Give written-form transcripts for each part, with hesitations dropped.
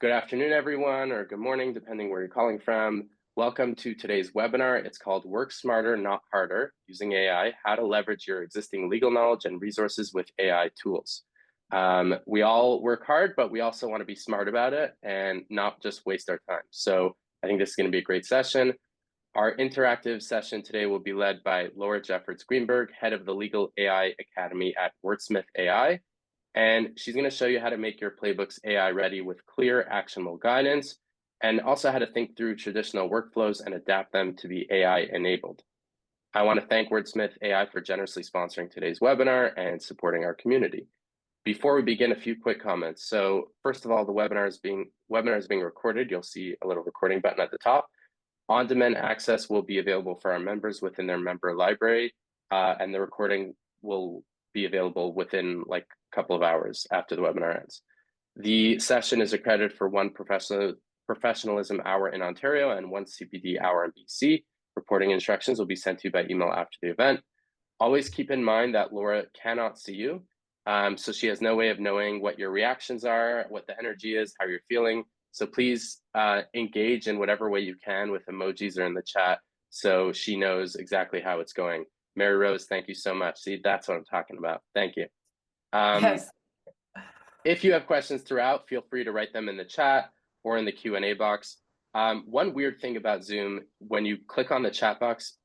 Good afternoon, everyone, or good morning, depending where you're calling from. Welcome to today's webinar. It's called Work Smarter, Not Harder, Using AI, How to Leverage Your Existing Legal Knowledge and Resources with AI Tools. We all work hard, but we also want to be smart about it and not just waste our time. So I think this is going to be a great session. Our interactive session today will be led by Laura Jeffords Greenberg, head of the Legal AI Academy at Wordsmith AI. And she's going to show you how to make your playbooks AI ready with clear, actionable guidance, and also how to think through traditional workflows and adapt them to be AI enabled. I want to thank Wordsmith AI for generously sponsoring today's webinar and supporting our community. Before we begin, a few quick comments. So first of all, the webinar is being recorded. You'll see a little recording button at the top. On-demand access will be available for our members within their member library, and the recording will be available within like a couple of hours after the webinar ends. The session is accredited for one professionalism hour in Ontario and one CPD hour in BC. Reporting instructions will be sent to you by email after the event. Always keep in mind that Laura cannot see you, so she has no way of knowing what your reactions are, what the energy is, how you're feeling. So please engage in whatever way you can with emojis or in the chat so she knows exactly how it's going. Mary Rose, thank you so much. See, that's what I'm talking about. Thank you. Yes. If you have questions throughout, feel free to write them in the chat or in the Q&A box. One weird thing about Zoom, when you click on the chat box,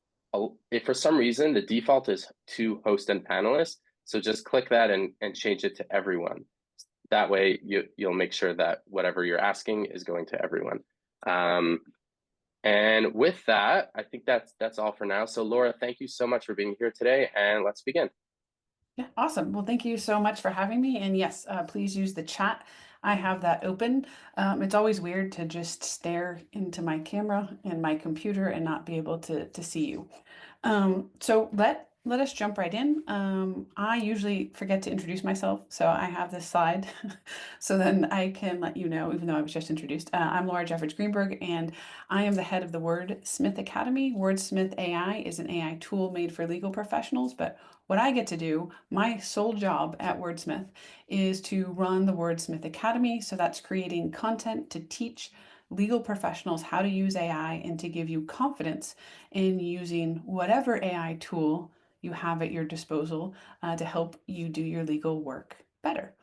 if for some reason the default is to host and panelist, so just click that and change it to everyone. That way you'll make sure that whatever you're asking is going to everyone. And with that, I think that's all for now. So Laura, thank you so much for being here today, and let's begin. Yeah, awesome. Well, thank you so much for having me. And yes, please use the chat. I have that open. It's always weird to just stare into my camera and my computer and not be able to see you. So let us jump right in. I usually forget to introduce myself, so I have this slide, so then I can let you know, even though I was just introduced. I'm Laura Jeffords Greenberg, and I am the head of the Wordsmith Academy. Wordsmith AI is an AI tool made for legal professionals, but what I get to do, my sole job at Wordsmith, is to run the Wordsmith Academy. So that's creating content to teach legal professionals how to use AI and to give you confidence in using whatever AI tool you have at your disposal to help you do your legal work better.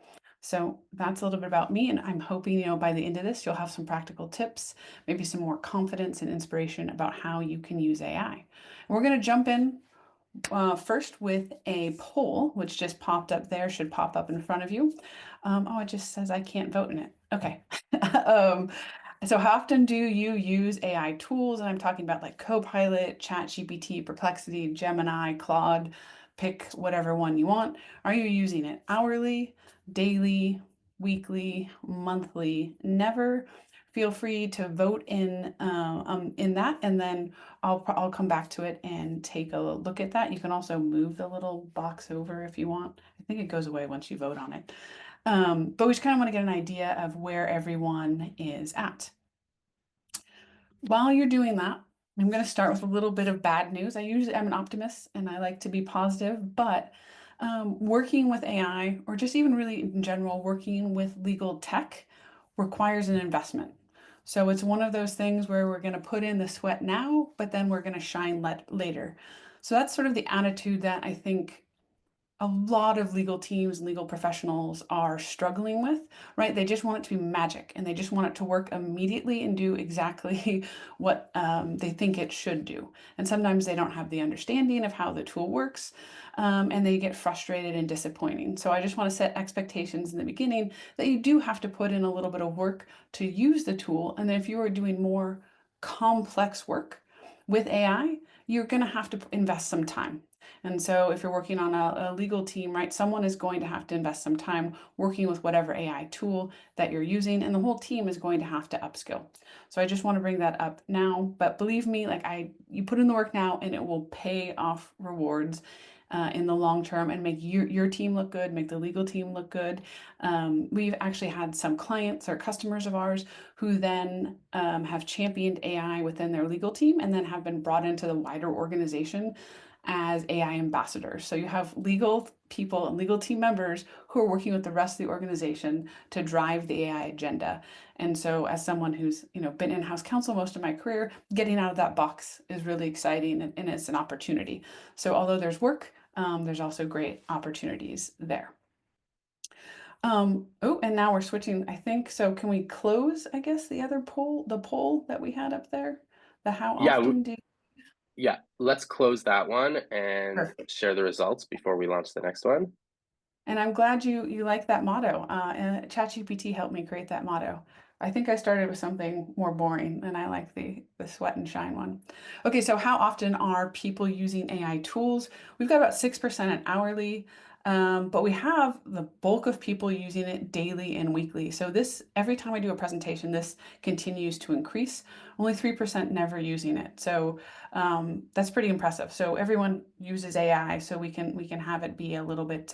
So that's a little bit about me, and I'm hoping, by the end of this, you'll have some practical tips, maybe some more confidence and inspiration about how you can use AI. And we're going to jump in first with a poll, which just popped up there, should pop up in front of you. Oh, it just says I can't vote in it. Okay. So how often do you use AI tools? And I'm talking about like Copilot, ChatGPT, Perplexity, Gemini, Claude, pick whatever one you want. Are you using it hourly, daily, weekly, monthly? Never. Feel free to vote in that, and then I'll come back to it and take a look at that. You can also move the little box over if you want. I think it goes away once you vote on it. But we just kind of want to get an idea of where everyone is at. While you're doing that, I'm going to start with a little bit of bad news. I'm an optimist and I like to be positive, but working with AI, or just even really in general, working with legal tech requires an investment. So it's one of those things where we're going to put in the sweat now, but then we're going to shine later. So that's sort of the attitude that I think a lot of legal teams and legal professionals are struggling with, right? They just want it to be magic and they just want it to work immediately and do exactly what they think it should do. And sometimes they don't have the understanding of how the tool works, and they get frustrated and disappointing. So I just want to set expectations in the beginning that you do have to put in a little bit of work to use the tool. And then if you are doing more complex work with AI, you're going to have to invest some time. And so if you're working on a legal team, right, someone is going to have to invest some time working with whatever AI tool that you're using, and the whole team is going to have to upskill. So I just want to bring that up now, but believe me, you put in the work now and it will pay off rewards in the long term and make your team look good, make the legal team look good. We've actually had some clients or customers of ours who then have championed AI within their legal team and then have been brought into the wider organization as AI ambassadors. So you have legal people and legal team members who are working with the rest of the organization to drive the AI agenda. And so as someone who's, been in-house counsel most of my career, getting out of that box is really exciting and it's an opportunity. So although there's work, there's also great opportunities there. Oh, and now we're switching, I think. So can we close, I guess, the poll that we had up there? The how Yeah, often do yeah. Let's close that one and Perfect. share the results before we launch the next one. And I'm glad you like that motto. And ChatGPT helped me create that motto. I think I started with something more boring, and I like the sweat and shine one. Okay, so how often are people using AI tools? We've got about 6% at hourly, but we have the bulk of people using it daily and weekly. So this, every time I do a presentation, this continues to increase. Only 3% never using it. So that's pretty impressive. So everyone uses AI, so we can have it be a little bit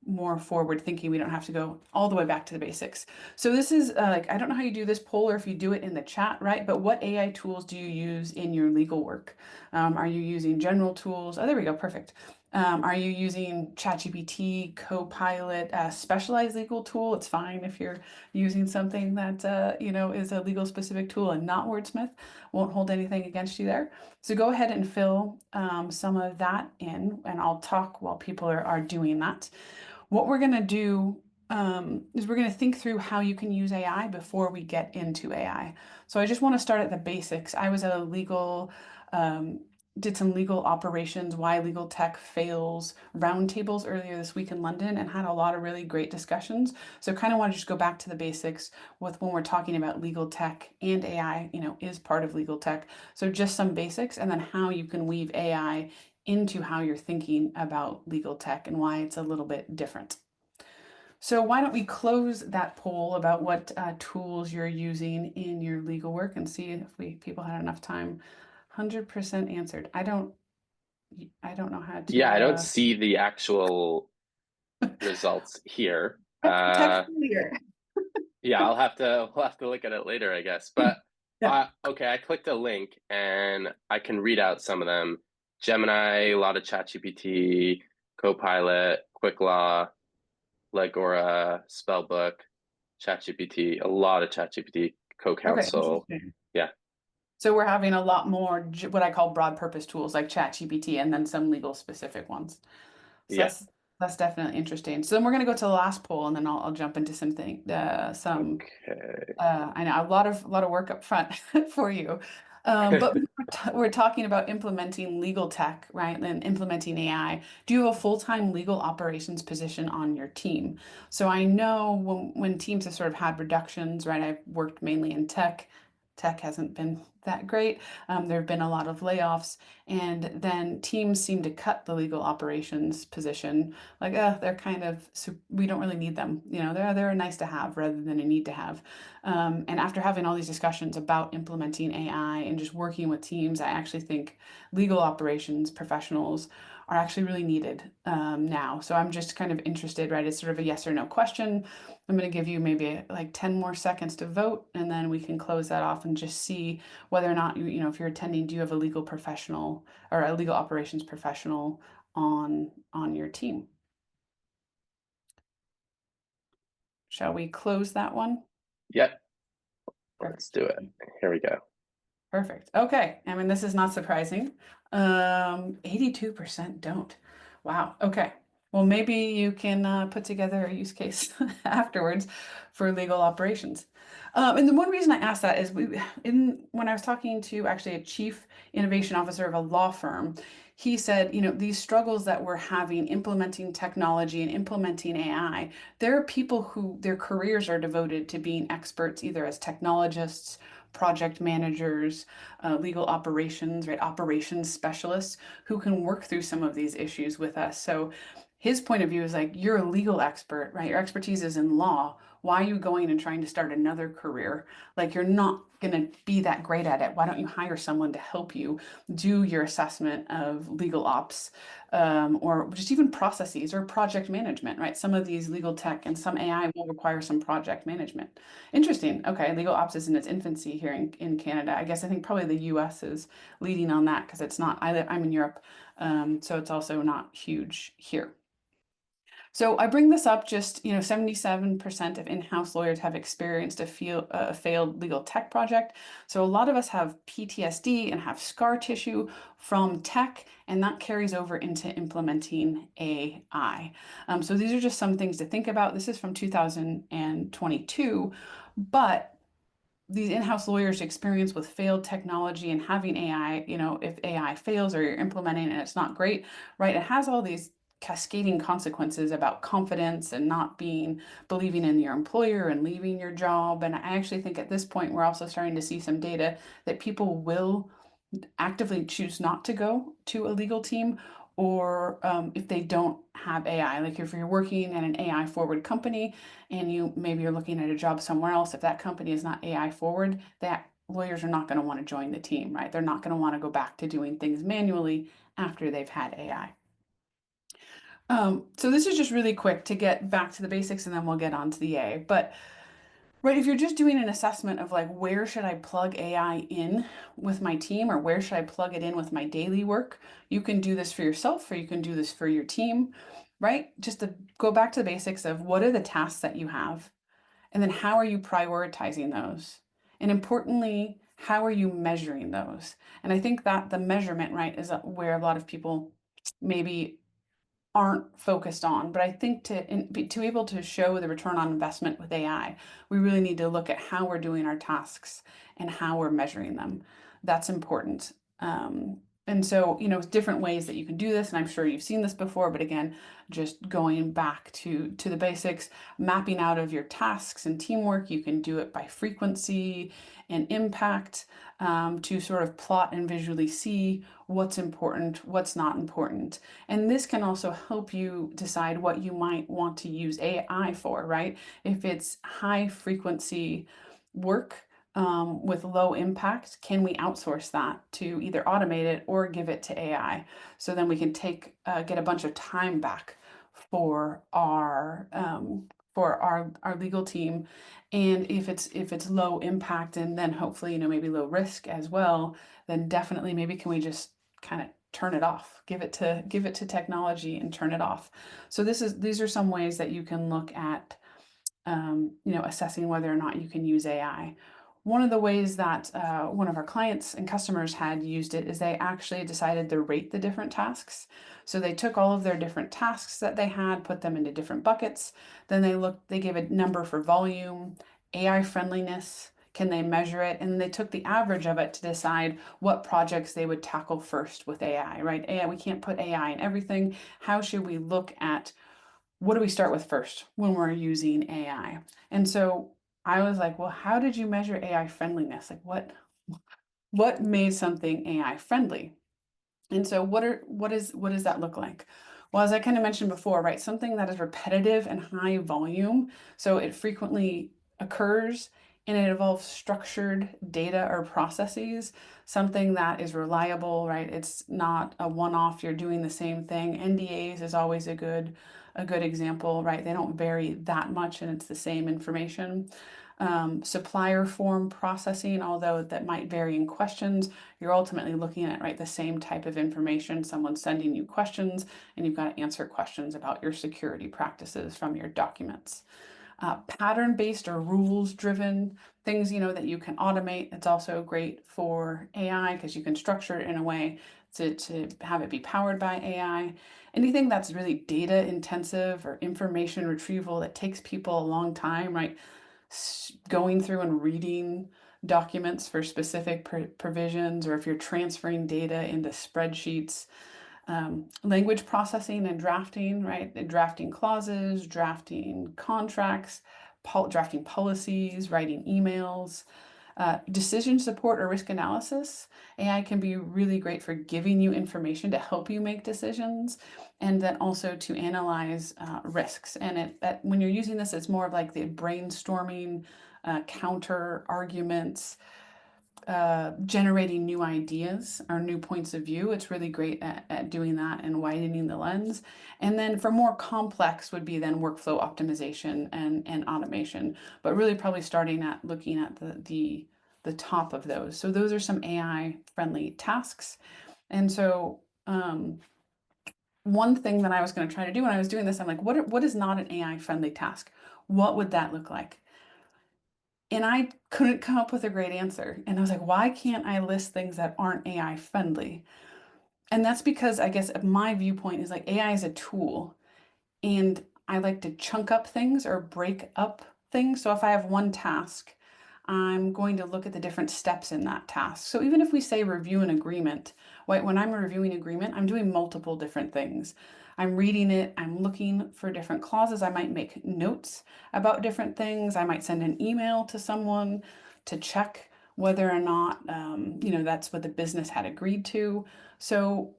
more forward thinking. We don't have to go all the way back to the basics. So this is like, I don't know how you do this poll or if you do it in the chat, right? But what AI tools do you use in your legal work? Are you using general tools? Oh, there we go. Perfect. Are you using ChatGPT, Copilot, a specialized legal tool? It's fine if you're using something that, is a legal specific tool and not Wordsmith. Won't hold anything against you there. So go ahead and fill some of that in, and I'll talk while people are doing that. What we're going to do is we're going to think through how you can use AI before we get into AI. So I just want to start at the basics. I was at a did some legal operations, why legal tech fails roundtables earlier this week in London and had a lot of really great discussions. So kind of want to just go back to the basics with when we're talking about legal tech, and AI, is part of legal tech. So just some basics, and then how you can weave AI into how you're thinking about legal tech and why it's a little bit different. So why don't we close that poll about what tools you're using in your legal work and see if people had enough time. 100% answered. I don't know how Yeah, to I don't see the actual results here. text earlier. Yeah, we'll have to look at it later, I guess. But Yeah. okay, I clicked a link and I can read out some of them. Gemini, a lot of ChatGPT, Copilot, Quick Law, Legora, Spellbook, ChatGPT, a lot of ChatGPT, Okay, Co-Counsel. interesting. Yeah, So we're having a lot more what I call broad purpose tools like ChatGPT and then some legal specific ones. So yeah. that's definitely interesting. So then we're going to go to the last poll, and then I'll jump into some. Okay. I know a lot of work up front for you. But we're talking about implementing legal tech, right? And implementing AI. Do you have a full-time legal operations position on your team? So I know when teams have sort of had reductions, right? I've worked mainly in tech. Tech hasn't been that great. There have been a lot of layoffs, and then teams seem to cut the legal operations position. Like, they're kind of, we don't really need them. They're a nice to have rather than a need to have. And after having all these discussions about implementing AI and just working with teams, I actually think legal operations professionals are actually really needed now. So I'm just kind of interested, right? It's sort of a yes or no question. I'm going to give you maybe like 10 more seconds to vote, and then we can close that off and just see whether or not if you're attending, do you have a legal professional or a legal operations professional on your team? Shall we close that one? Yep, let's Perfect. do it. Here we go. Perfect. Okay. I mean, this is not surprising. 82% don't. Wow. Okay. Well, maybe you can put together a use case afterwards for legal operations. And the one reason I asked that is when I was talking to actually a chief innovation officer of a law firm, he said, these struggles that we're having implementing technology and implementing AI, there are people who their careers are devoted to being experts, either as technologists, project managers, legal operations, right? Operations specialists who can work through some of these issues with us. So his point of view is like, you're a legal expert, right? Your expertise is in law. Why are you going and trying to start another career? Like, you're not going to be that great at it. Why don't you hire someone to help you do your assessment of legal ops, or just even processes or project management, right? Some of these legal tech and some AI will require some project management. Interesting. Okay, legal ops is in its infancy here in Canada. I guess I think probably the US is leading on that because it's not, I'm in Europe, so it's also not huge here. So I bring this up just, 77% of in-house lawyers have experienced a failed legal tech project. So a lot of us have PTSD and have scar tissue from tech, and that carries over into implementing AI. So these are just some things to think about. This is from 2022, but these in-house lawyers' experience with failed technology and having AI, if AI fails or you're implementing and it's not great, right? It has all these cascading consequences about confidence and not believing in your employer and leaving your job. And I actually think at this point, we're also starting to see some data that people will actively choose not to go to a legal team, or if they don't have AI, like if you're working at an AI forward company and maybe you're looking at a job somewhere else, if that company is not AI forward, that lawyers are not going to want to join the team, right? They're not going to want to go back to doing things manually after they've had AI. So this is just really quick to get back to the basics, and then we'll get on to the AI. But right, if you're just doing an assessment of like, where should I plug AI in with my team, or where should I plug it in with my daily work? You can do this for yourself, or you can do this for your team, right? Just to go back to the basics of what are the tasks that you have, and then how are you prioritizing those? And importantly, how are you measuring those? And I think that the measurement, right, is where a lot of people maybe aren't focused on. But I think to be able to show the return on investment with AI, we really need to look at how we're doing our tasks and how we're measuring them. That's important. And so, different ways that you can do this, and I'm sure you've seen this before, but again, just going back to the basics, mapping out of your tasks and teamwork. You can do it by frequency and impact, to sort of plot and visually see what's important, what's not important. And this can also help you decide what you might want to use AI for, right? If it's high frequency work, with low impact, can we outsource that to either automate it or give it to AI? So then we can get a bunch of time back for our legal team. And if it's low impact, and then hopefully, maybe low risk as well, then definitely maybe can we just kind of turn it off, give it to technology and turn it off. So these are some ways that you can look at, assessing whether or not you can use AI. One of the ways that one of our clients and customers had used it is they actually decided to rate the different tasks. So they took all of their different tasks that they had, put them into different buckets. Then they gave a number for volume, AI friendliness, can they measure it? And they took the average of it to decide what projects they would tackle first with AI, right? AI, we can't put AI in everything. How should we look at what do we start with first when we're using AI? And so I was like, well, how did you measure AI friendliness? Like what made something AI friendly? And so what does that look like? Well, as I kind of mentioned before, right, something that is repetitive and high volume, so it frequently occurs and it involves structured data or processes, something that is reliable, right? It's not a one-off, you're doing the same thing. NDAs is always a good example, right? They don't vary that much and it's the same information. Supplier form processing, although that might vary in questions, you're ultimately looking at, right, the same type of information. Someone's sending you questions and you've got to answer questions about your security practices from your documents. Pattern-based or rules-driven things, that you can automate. It's also great for AI because you can structure it in a way to have it be powered by AI. Anything that's really data intensive or information retrieval that takes people a long time, right? Going through and reading documents for specific provisions, or if you're transferring data into spreadsheets. Language processing and drafting, right? Drafting clauses, drafting contracts, drafting policies, writing emails. Decision support or risk analysis, AI can be really great for giving you information to help you make decisions, and then also to analyze risks. And when you're using this, it's more of like the brainstorming, counter arguments, generating new ideas or new points of view. It's really great at doing that and widening the lens. And then for more complex would be then workflow optimization and automation, but really probably starting at looking at the top of those. So those are some AI friendly tasks. And so one thing that I was going to try to do when I was doing this, I'm like, what is not an AI friendly task? What would that look like? And I couldn't come up with a great answer. And I was like, why can't I list things that aren't AI friendly? And that's because I guess my viewpoint is like AI is a tool, and I like to chunk up things or break up things. So if I have one task, I'm going to look at the different steps in that task. So even if we say review an agreement, when I'm reviewing agreement, I'm doing multiple different things. I'm reading it, I'm looking for different clauses. I might make notes about different things. I might send an email to someone to check whether or not, that's what the business had agreed to. So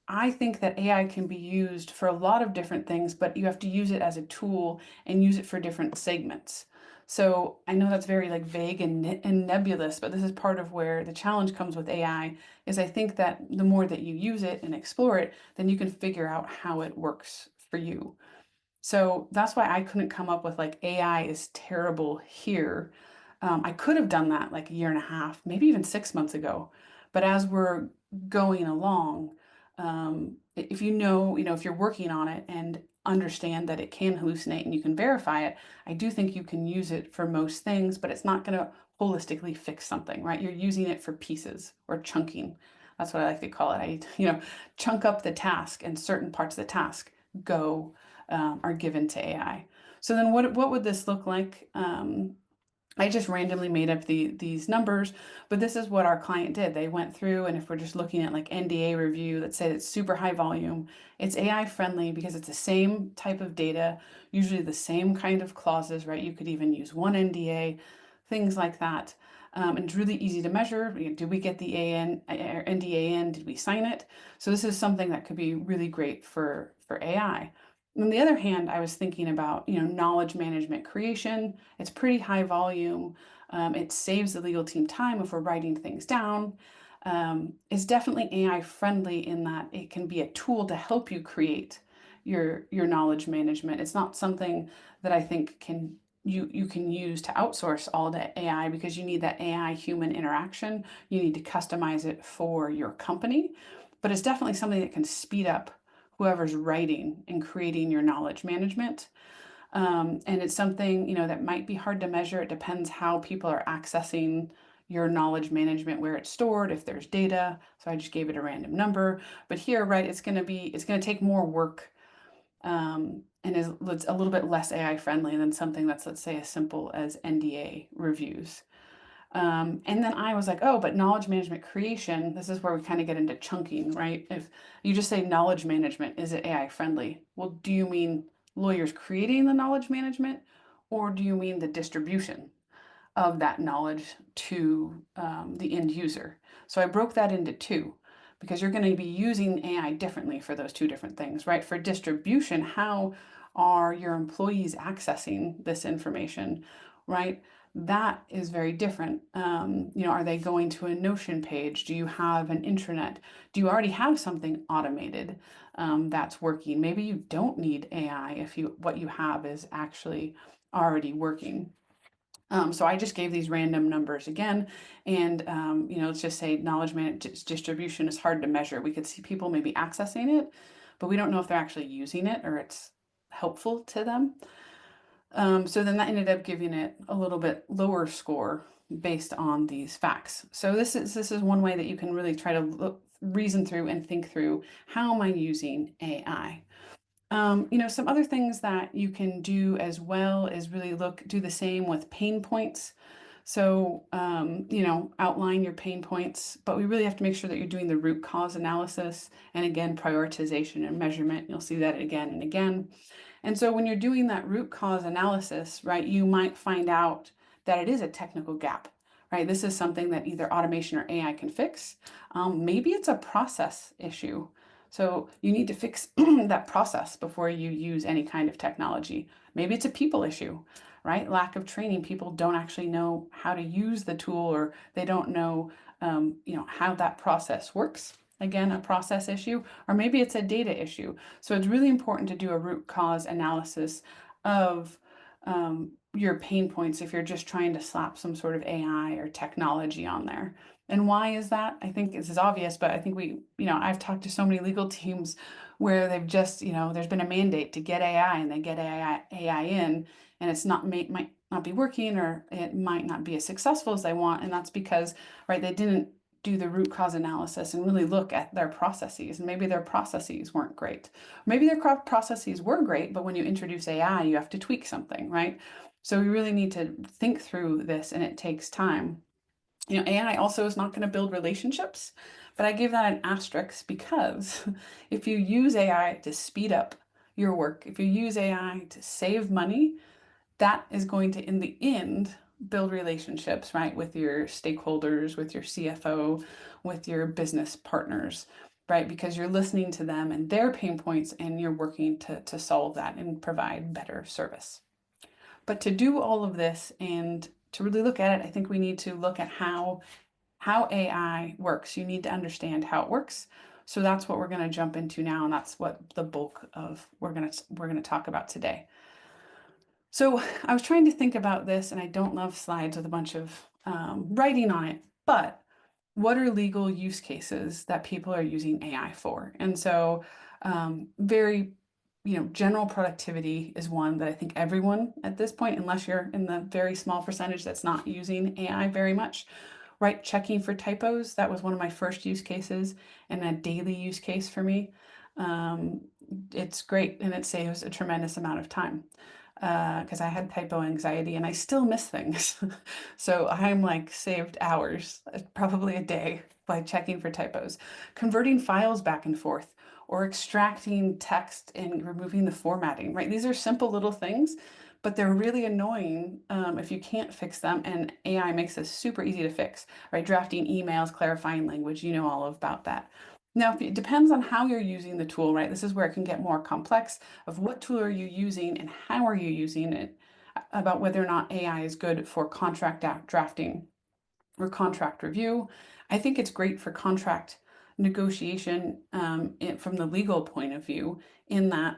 I think that AI can be used for a lot of different things, but you have to use it as a tool and use it for different segments. So I know that's very like vague and nebulous, but this is part of where the challenge comes with AI is I think that the more that you use it and explore it, then you can figure out how it works for you. So that's why I couldn't come up with like AI is terrible here. I could have done that like a year and a half, maybe even 6 months ago. But as we're going along, if if you're working on it and understand that it can hallucinate and you can verify it, I do think you can use it for most things, but it's not going to holistically fix something, right? You're using it for pieces or chunking. That's what I like to call it. Chunk up the task, and certain parts of the task go are given to AI. So then what would this look like? I just randomly made up these numbers, but this is what our client did. They went through, and if we're just looking at like NDA review, let's say it's super high volume, it's AI friendly because it's the same type of data, usually the same kind of clauses, right? You could even use one NDA, things like that. And it's really easy to measure. Did we get the NDA in? Did we sign it? So this is something that could be really great for AI. On the other hand, I was thinking about, knowledge management creation. It's pretty high volume. It saves the legal team time if we're writing things down. It's definitely AI friendly in that it can be a tool to help you create your knowledge management. It's not something that I think you can use to outsource all to AI because you need that AI human interaction. You need to customize it for your company, but it's definitely something that can speed up whoever's writing and creating your knowledge management. And it's something, that might be hard to measure. It depends how people are accessing your knowledge management, where it's stored, if there's data. So I just gave it a random number. But here, right, it's going to take more work, and it's a little bit less AI friendly than something that's, let's say, as simple as NDA reviews. And then I was like, oh, but knowledge management creation, this is where we kind of get into chunking, right? If you just say knowledge management, is it AI friendly? Well, do you mean lawyers creating the knowledge management, or do you mean the distribution of that knowledge to the end user? So I broke that into two because you're going to be using AI differently for those two different things, right? For distribution, how are your employees accessing this information, right? That is very different. Are they going to a Notion page? Do you have an intranet? Do you already have something automated that's working? Maybe you don't need AI if what you have is actually already working. So I just gave these random numbers again, and let's just say knowledge management distribution is hard to measure. We could see people maybe accessing it, but we don't know if they're actually using it or it's helpful to them. So then that ended up giving it a little bit lower score based on these facts. So this is one way that you can really try to reason through and think through, how am I using AI? Some other things that you can do as well is really do the same with pain points. So, outline your pain points, but we really have to make sure that you're doing the root cause analysis and again, prioritization and measurement. You'll see that again and again. And so when you're doing that root cause analysis, right, you might find out that it is a technical gap, right? This is something that either automation or AI can fix. Maybe it's a process issue. So you need to fix that process before you use any kind of technology. Maybe it's a people issue, right? Lack of training. People don't actually know how to use the tool, or they don't know, how that process works. Again, a process issue, or maybe it's a data issue. So it's really important to do a root cause analysis of your pain points if you're just trying to slap some sort of AI or technology on there. And why is that? I think this is obvious, but I think I've talked to so many legal teams where they've just, there's been a mandate to get AI, and they get AI in, and it's might not be working, or it might not be as successful as they want. And that's because, right, they didn't do the root cause analysis and really look at their processes. And maybe their processes weren't great. Maybe their processes were great, but when you introduce AI, you have to tweak something, right? So we really need to think through this, and it takes time. AI also is not going to build relationships, but I give that an asterisk because if you use AI to speed up your work, if you use AI to save money, that is going to, in the end, build relationships, right, with your stakeholders, with your CFO, with your business partners, right? Because you're listening to them and their pain points, and you're working to solve that and provide better service. But to do all of this and to really look at it, I think we need to look at how AI works. You need to understand how it works. So that's what we're going to jump into now, and that's what the bulk of we're going to talk about today. So I was trying to think about this, and I don't love slides with a bunch of writing on it, but what are legal use cases that people are using AI for? And so very, general productivity is one that I think everyone at this point, unless you're in the very small percentage that's not using AI very much, right? Checking for typos, that was one of my first use cases and a daily use case for me. It's great, and it saves a tremendous amount of time because I had typo anxiety and I still miss things. So I'm like saved hours, probably a day, by checking for typos. Converting files back and forth, or extracting text and removing the formatting, right? These are simple little things, but they're really annoying if you can't fix them, and AI makes this super easy to fix, right? Drafting emails, clarifying language, all about that. Now, it depends on how you're using the tool, right? This is where it can get more complex of what tool are you using and how are you using it, about whether or not AI is good for contract drafting or contract review. I think it's great for contract negotiation from the legal point of view, in that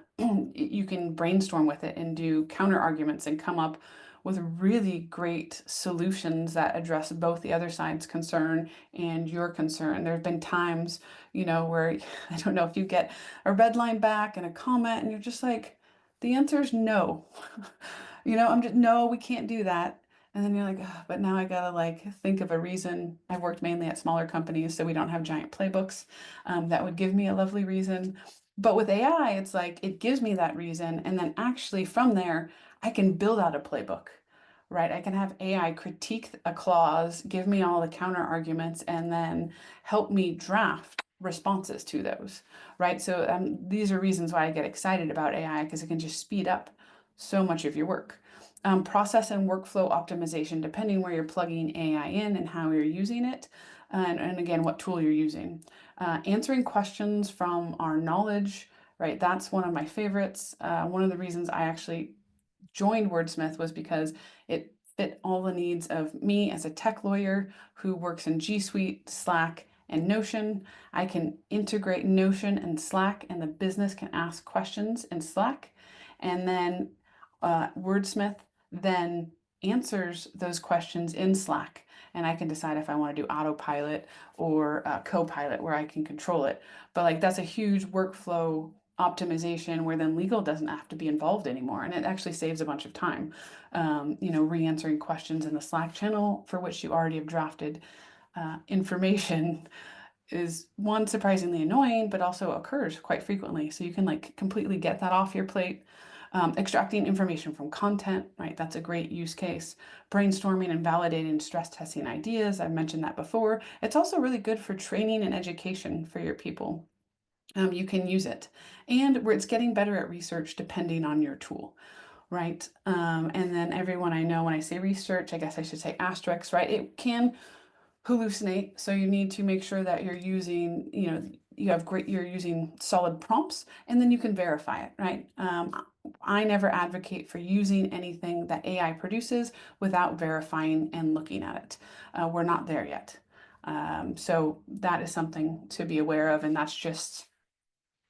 you can brainstorm with it and do counter arguments and come up with really great solutions that address both the other side's concern and your concern. There have been times, where I don't know if you get a red line back and a comment, and you're just like, the answer is no. I'm just, no, we can't do that. And then you're like, "Ugh, but now I gotta think of a reason." I've worked mainly at smaller companies, so we don't have giant playbooks. That would give me a lovely reason. But with AI, it's like it gives me that reason, and then actually from there, I can build out a playbook, right? I can have AI critique a clause, give me all the counter arguments, and then help me draft responses to those, right? So these are reasons why I get excited about AI, because it can just speed up so much of your work. Process and workflow optimization, depending where you're plugging AI in and how you're using it, and again, what tool you're using. Answering questions from our knowledge, right? That's one of my favorites. One of the reasons I actually joined Wordsmith was because it fit all the needs of me as a tech lawyer who works in G Suite, Slack, and Notion. I can integrate Notion and Slack, and the business can ask questions in Slack. And then Wordsmith then answers those questions in Slack, and I can decide if I want to do autopilot or copilot, where I can control it. But that's a huge workflow optimization, where then legal doesn't have to be involved anymore, and it actually saves a bunch of time. Re-answering questions in the Slack channel for which you already have drafted information is, one, surprisingly annoying, but also occurs quite frequently. So you can completely get that off your plate. Extracting information from content, right? That's a great use case. Brainstorming and validating, stress testing ideas. I've mentioned that before. It's also really good for training and education for your people. You can use it. And where it's getting better at research depending on your tool, right? And then everyone I know, when I say research, I guess I should say asterisks, right? It can hallucinate, so you need to make sure that you're using, you're using solid prompts, and then you can verify it, right? I never advocate for using anything that AI produces without verifying and looking at it. We're not there yet. So that is something to be aware of, and that's just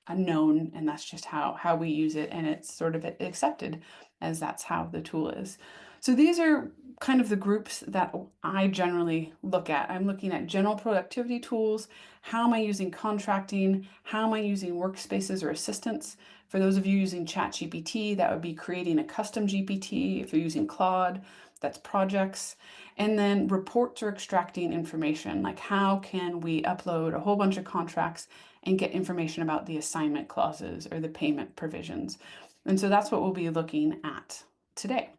a known, and that's just how we use it, and it's sort of accepted as that's how the tool is. So these are kind of the groups that I generally look at. I'm looking at general productivity tools. How am I using contracting? How am I using workspaces or assistants? For those of you using ChatGPT, that would be creating a custom GPT. If you're using Claude, that's projects. And then reports or extracting information, like how can we upload a whole bunch of contracts and get information about the assignment clauses or the payment provisions. And so that's what we'll be looking at today.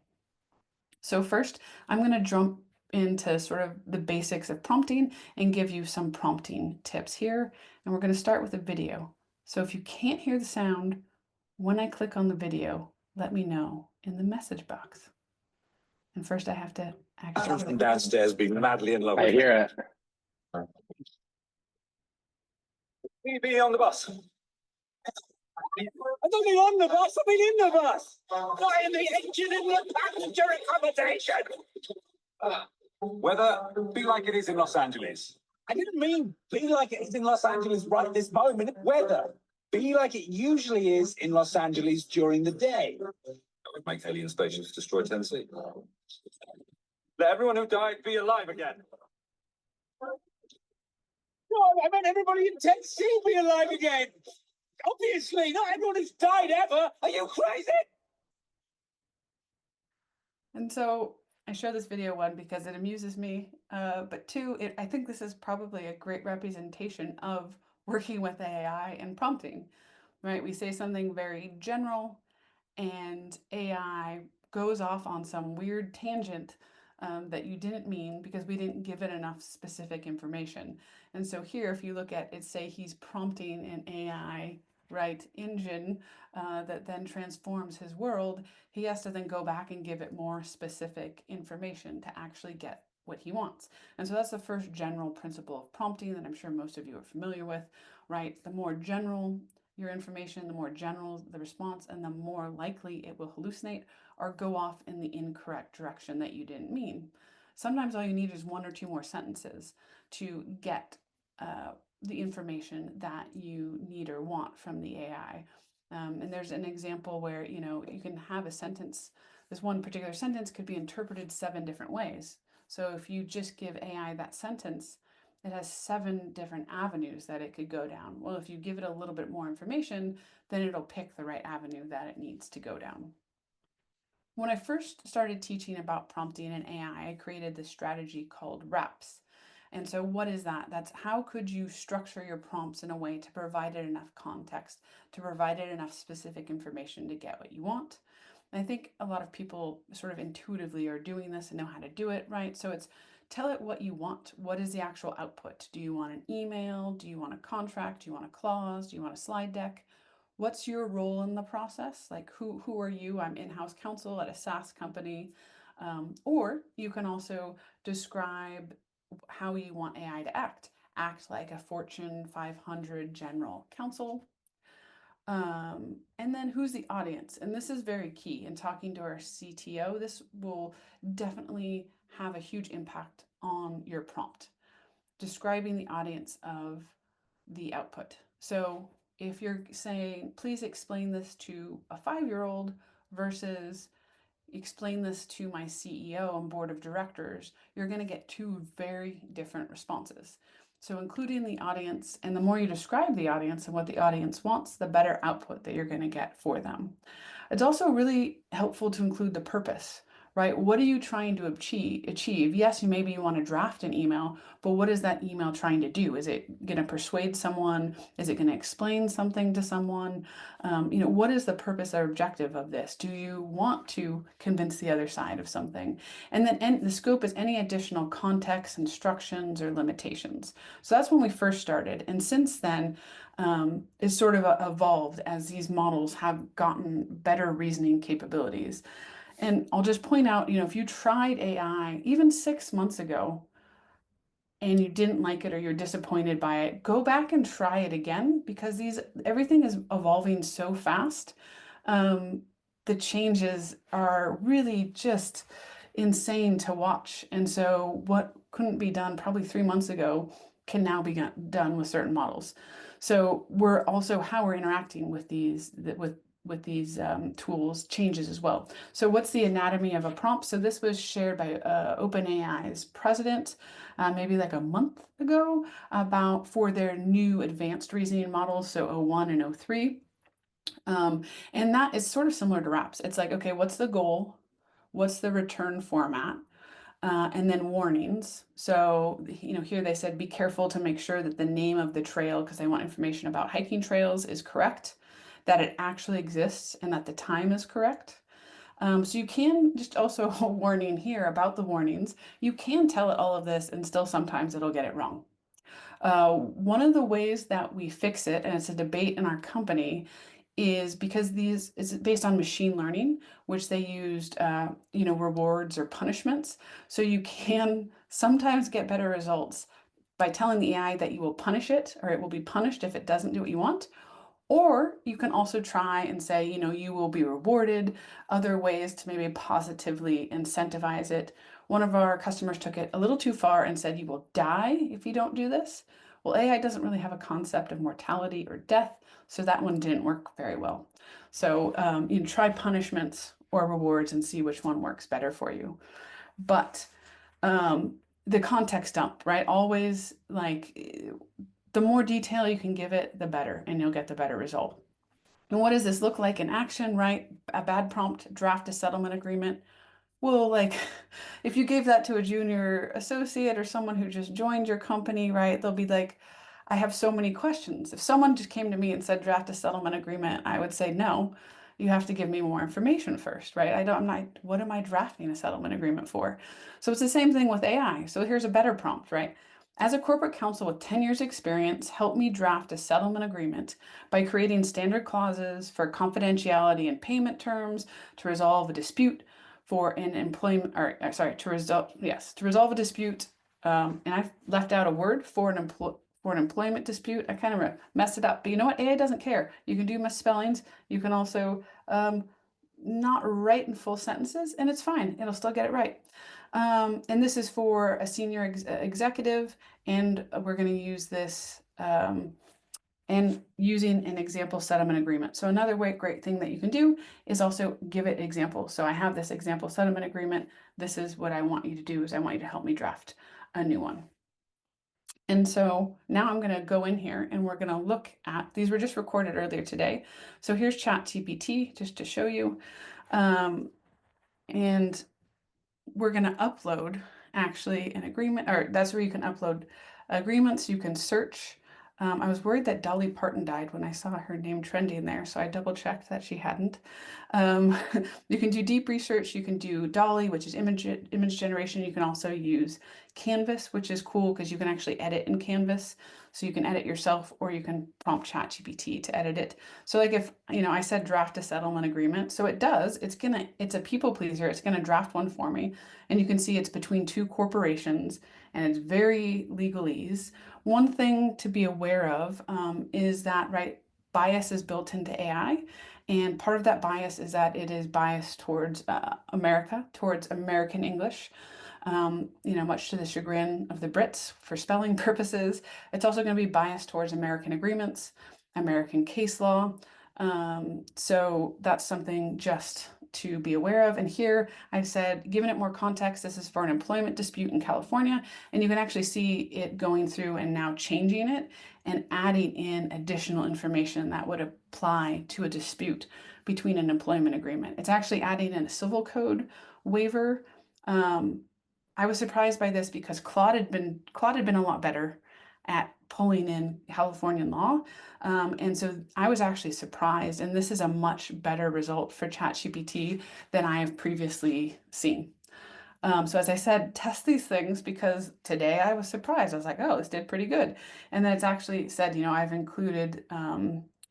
So first, I'm going to jump into sort of the basics of prompting and give you some prompting tips here. And we're going to start with a video. So if you can't hear the sound, when I click on the video, let me know in the message box. And first I have to actually... From downstairs being madly in love I with hear it. me. Be on the bus. I don't mean on the bus, I mean in the bus. Not in the engine in the passenger accommodation. Weather, be like it is in Los Angeles. I didn't mean be like it is in Los Angeles right this moment. Weather, be like it usually is in Los Angeles during the day. That would make alien spaceships destroy Tennessee. Let everyone who died be alive again. No, I meant everybody in Tennessee be alive again. Obviously, not everyone who's died ever. Are you crazy? And so I share this video, one, because it amuses me, but two, I think this is probably a great representation of working with AI and prompting, right? We say something very general and AI goes off on some weird tangent that you didn't mean because we didn't give it enough specific information. And so here, if you look at it, say he's prompting an AI, right, engine that then transforms his world, he has to then go back and give it more specific information to actually get what he wants. And so that's the first general principle of prompting that I'm sure most of you are familiar with, right? The more general your information, the more general the response, and the more likely it will hallucinate or go off in the incorrect direction that you didn't mean. Sometimes all you need is one or two more sentences to get the information that you need or want from the AI. And there's an example where, you can have a sentence. This one particular sentence could be interpreted 7 different ways. So if you just give AI that sentence, it has 7 different avenues that it could go down. Well, if you give it a little bit more information, then it'll pick the right avenue that it needs to go down. When I first started teaching about prompting in AI, I created this strategy called reps. And so what is that? That's how could you structure your prompts in a way to provide it enough context, to provide it enough specific information to get what you want. And I think a lot of people sort of intuitively are doing this and know how to do it, right? So it's tell it what you want. What is the actual output? Do you want an email? Do you want a contract? Do you want a clause? Do you want a slide deck? What's your role in the process? Like who are you? I'm in-house counsel at a SaaS company. Or you can also describe how you want AI to act. Act like a Fortune 500 general counsel. And then who's the audience? And this is very key in talking to our CTO. This will definitely have a huge impact on your prompt. Describing the audience of the output. So if you're saying, please explain this to a 5-year-old versus explain this to my CEO and board of directors, you're going to get 2 very different responses. So including the audience, and the more you describe the audience and what the audience wants, the better output that you're going to get for them. It's also really helpful to include the purpose, right? What are you trying to achieve? Yes, maybe you want to draft an email, but what is that email trying to do? Is it going to persuade someone? Is it going to explain something to someone? What is the purpose or objective of this? Do you want to convince the other side of something? And then the scope is any additional context, instructions, or limitations. So that's when we first started. And since then, it's sort of evolved as these models have gotten better reasoning capabilities. And I'll just point out, if you tried AI even 6 months ago and you didn't like it or you're disappointed by it, go back and try it again, because everything is evolving so fast. The changes are really just insane to watch. And so what couldn't be done probably 3 months ago can now be done with certain models. So we're also how we're interacting with these tools changes as well. So what's the anatomy of a prompt? So this was shared by OpenAI's president maybe like a month ago for their new advanced reasoning models, so O1 and O3. And that is sort of similar to RAPS. It's like, okay, what's the goal? What's the return format? And then warnings. So, here they said, be careful to make sure that the name of the trail, because they want information about hiking trails, is correct, that it actually exists, and that the time is correct. So you can just also a warning here about the warnings. You can tell it all of this, and still sometimes it'll get it wrong. One of the ways that we fix it, and it's a debate in our company, is because these is based on machine learning, which they used, rewards or punishments. So you can sometimes get better results by telling the AI that you will punish it, or it will be punished if it doesn't do what you want. Or you can also try and say, you will be rewarded, other ways to maybe positively incentivize it. One of our customers took it a little too far and said, you will die if you don't do this. Well, AI doesn't really have a concept of mortality or death, so that one didn't work very well. So try punishments or rewards and see which one works better for you. But the context dump, right? Always the more detail you can give it, the better, and you'll get the better result. And what does this look like in action, right? A bad prompt, draft a settlement agreement. Well, if you gave that to a junior associate or someone who just joined your company, right, they'll be like, I have so many questions. If someone just came to me and said, draft a settlement agreement, I would say, no, you have to give me more information first, right? What am I drafting a settlement agreement for? So it's the same thing with AI. So here's a better prompt, right? As a corporate counsel with 10 years experience, help me draft a settlement agreement by creating standard clauses for confidentiality and payment terms to resolve a dispute for an employment, to resolve a dispute. And I've left out a word for an employment dispute. I kind of messed it up, but you know what? AI doesn't care. You can do misspellings. You can also not write in full sentences, and it's fine. It'll still get it right. And this is for a senior executive, and we're going to use this and using an example settlement agreement. So another great thing that you can do is also give it examples. So I have this example settlement agreement. This is what I want you to do, is I want you to help me draft a new one. And so now I'm going to go in here and we're going to look at, these were just recorded earlier today. So here's ChatGPT just to show you. And we're going to upload actually an agreement, or that's where you can upload agreements. You can search. I was worried that Dolly Parton died when I saw her name trending there, so I double checked that she hadn't. You can do deep research. You can do Dolly, which is image generation. You can also use Canvas, which is cool because you can actually edit in Canvas. So you can edit yourself, or you can prompt ChatGPT to edit it. So if, I said draft a settlement agreement, so it does, it's a people pleaser. It's going to draft one for me. And you can see it's between two corporations and it's very legalese. One thing to be aware of is that, bias is built into AI. And part of that bias is that it is biased towards America, towards American English. Much to the chagrin of the Brits for spelling purposes. It's also going to be biased towards American agreements, American case law. So that's something just to be aware of. And here I've said, giving it more context, this is for an employment dispute in California. And you can actually see it going through and now changing it and adding in additional information that would apply to a dispute between an employment agreement. It's actually adding in a civil code waiver. I was surprised by this because Claude had been a lot better at pulling in Californian law. And so I was actually surprised, and this is a much better result for ChatGPT than I have previously seen. So as I said, test these things because today I was surprised. I was like, oh, this did pretty good. And then it's actually said, I've included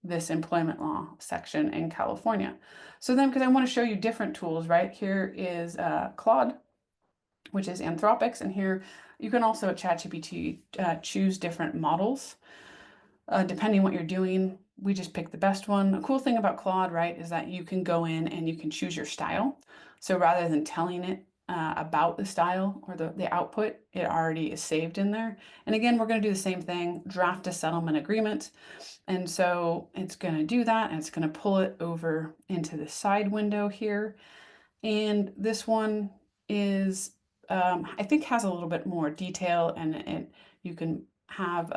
this employment law section in California. So then, because I want to show you different tools, right? Here is Claude, which is Anthropic's, and here you can also at ChatGPT choose different models. Depending what you're doing, we just pick the best one. A cool thing about Claude, right, is that you can go in and you can choose your style. So rather than telling it about the style or the output, it already is saved in there. And again, we're going to do the same thing, draft a settlement agreement. And so it's going to do that, and it's going to pull it over into the side window here. And this one is, I think, has a little bit more detail, and you can have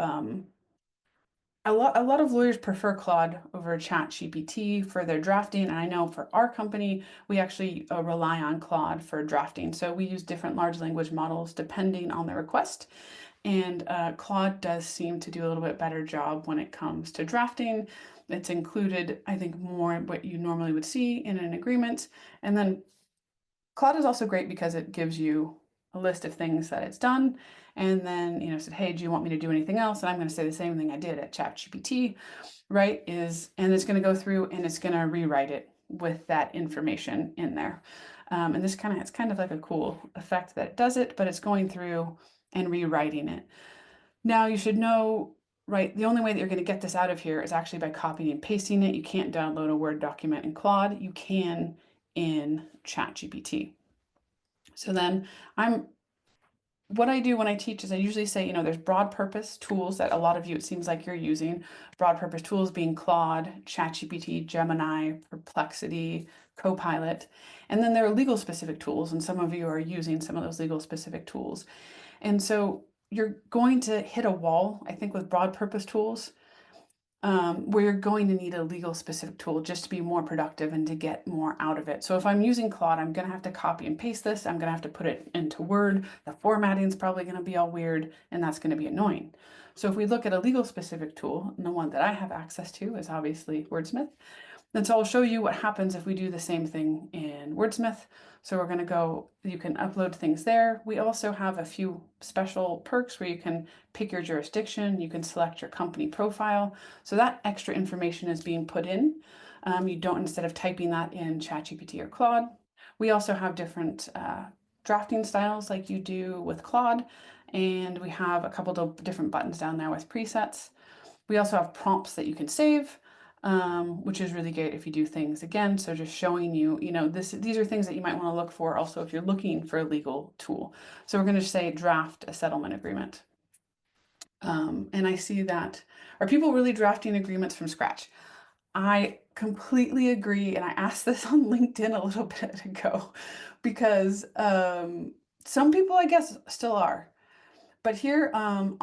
a lot of lawyers prefer Claude over ChatGPT for their drafting, and I know for our company, we actually rely on Claude for drafting. So we use different large language models depending on the request, and Claude does seem to do a little bit better job when it comes to drafting. It's included, I think, more what you normally would see in an agreement. And then Claude is also great because it gives you a list of things that it's done, and then said, hey, do you want me to do anything else? And I'm going to say the same thing I did at ChatGPT, right? And it's going to go through and it's going to rewrite it with that information in there. And this it's kind of like a cool effect that it does it, but it's going through and rewriting it. Now you should know, right, the only way that you're going to get this out of here is actually by copying and pasting it. You can't download a Word document in Claude. You can in ChatGPT. So then what I do when I teach is I usually say, there's broad purpose tools that a lot of you, it seems like you're using. Broad purpose tools being Claude, ChatGPT, Gemini, Perplexity, Copilot. And then there are legal specific tools, and some of you are using some of those legal specific tools. And so you're going to hit a wall, I think, with broad purpose tools, where you're going to need a legal specific tool just to be more productive and to get more out of it. So if I'm using Claude, I'm going to have to copy and paste this. I'm going to have to put it into Word. The formatting is probably going to be all weird, and that's going to be annoying. So if we look at a legal specific tool, and the one that I have access to is obviously Wordsmith. And so I'll show you what happens if we do the same thing in Wordsmith. So we're going to go, you can upload things there. We also have a few special perks where you can pick your jurisdiction, you can select your company profile. So that extra information is being put in. You don't, instead of typing that in ChatGPT or Claude. We also have different drafting styles like you do with Claude. And we have a couple of different buttons down there with presets. We also have prompts that you can save. Which is really great if you do things again. So just showing you, these are things that you might want to look for also if you're looking for a legal tool. So we're going to say draft a settlement agreement. And I see that, are people really drafting agreements from scratch? I completely agree. And I asked this on LinkedIn a little bit ago because some people, I guess, still are. But here on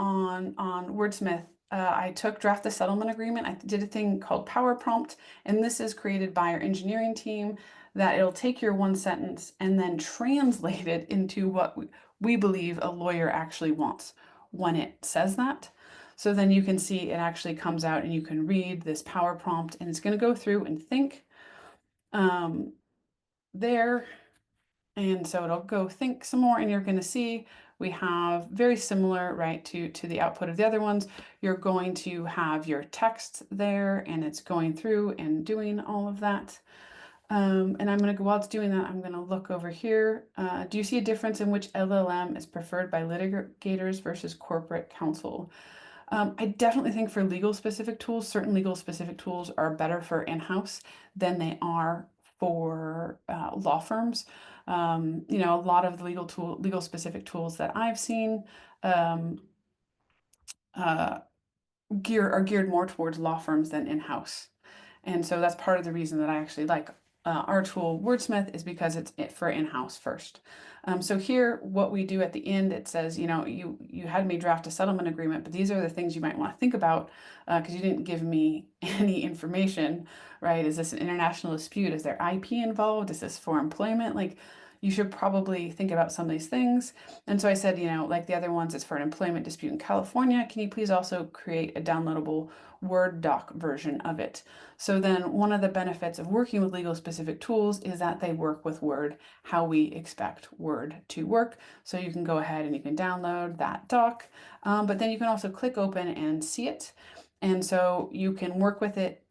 Wordsmith, I took draft the settlement agreement. I did a thing called power prompt, and this is created by our engineering team that it'll take your one sentence and then translate it into what we believe a lawyer actually wants when it says that. So then you can see it actually comes out and you can read this power prompt, and it's going to go through and think there. And so it'll go think some more, and you're going to see we have very similar, right, to the output of the other ones. You're going to have your text there, and it's going through and doing all of that. And I'm going to go, while it's doing that, I'm going to look over here. Do you see a difference in which LLM is preferred by litigators versus corporate counsel? I definitely think for legal specific tools, certain legal specific tools are better for in-house than they are for law firms. A lot of the legal specific tools that I've seen are geared more towards law firms than in-house. And so that's part of the reason that I actually like our tool Wordsmith, is because it's for in-house first. So here, what we do at the end, it says, you had me draft a settlement agreement, but these are the things you might want to think about because you didn't give me any information, right? Is this an international dispute? Is there IP involved? Is this for employment? Like, you should probably think about some of these things. And so I said, like the other ones, it's for an employment dispute in California. Can you please also create a downloadable Word doc version of it? So then one of the benefits of working with legal specific tools is that they work with Word how we expect Word to work. So you can go ahead and you can download that doc, but then you can also click open and see it. And so you can work with it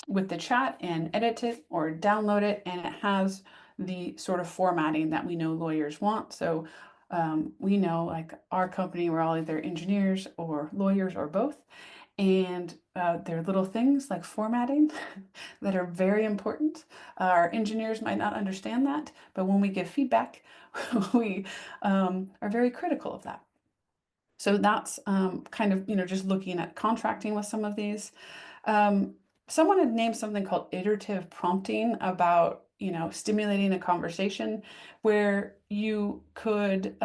with the chat and edit it or download it, and it has the sort of formatting that we know lawyers want. So we know, like our company, we're all either engineers or lawyers or both. And there are little things like formatting that are very important. Our engineers might not understand that, but when we give feedback, we are very critical of that. So that's kind of, just looking at contracting with some of these. Someone had named something called iterative prompting about, stimulating a conversation where you could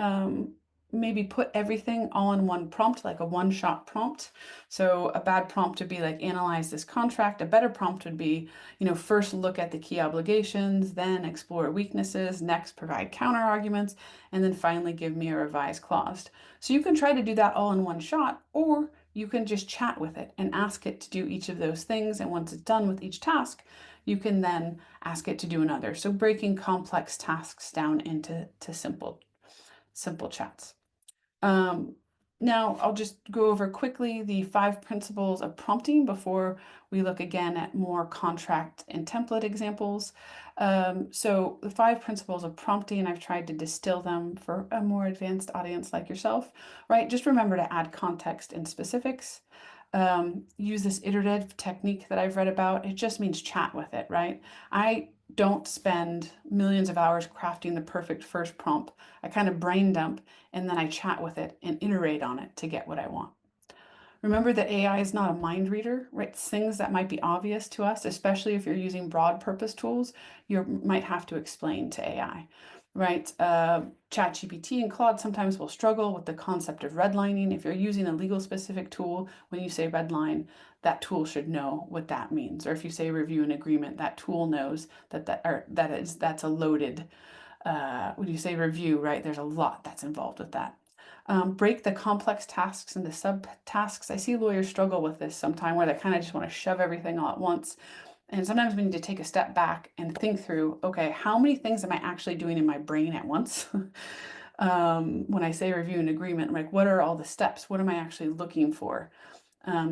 maybe put everything all in one prompt, like a one-shot prompt. So a bad prompt would be like, analyze this contract. A better prompt would be, first look at the key obligations, then explore weaknesses, next provide counter arguments, and then finally give me a revised clause. So you can try to do that all in one shot, or you can just chat with it and ask it to do each of those things. And once it's done with each task, you can then ask it to do another. So breaking complex tasks down into simple chats. Now I'll just go over quickly the 5 principles of prompting before we look again at more contract and template examples. So the 5 principles of prompting, I've tried to distill them for a more advanced audience like yourself, right? Just remember to add context and specifics. Use this iterative technique that I've read about. It just means chat with it, right? I don't spend millions of hours crafting the perfect first prompt. I kind of brain dump and then I chat with it and iterate on it to get what I want. Remember that AI is not a mind reader, right? Things that might be obvious to us, especially if you're using broad purpose tools, you might have to explain to AI, right? ChatGPT and Claude sometimes will struggle with the concept of redlining. If you're using a legal specific tool, when you say redline, that tool should know what that means. Or if you say review an agreement, that tool knows that's a loaded, when you say review, right? There's a lot that's involved with that. Break the complex tasks into subtasks. I see lawyers struggle with this sometimes where they kind of just want to shove everything all at once. And sometimes we need to take a step back and think through, okay, how many things am I actually doing in my brain at once? When I say review an agreement, like what are all the steps? What am I actually looking for?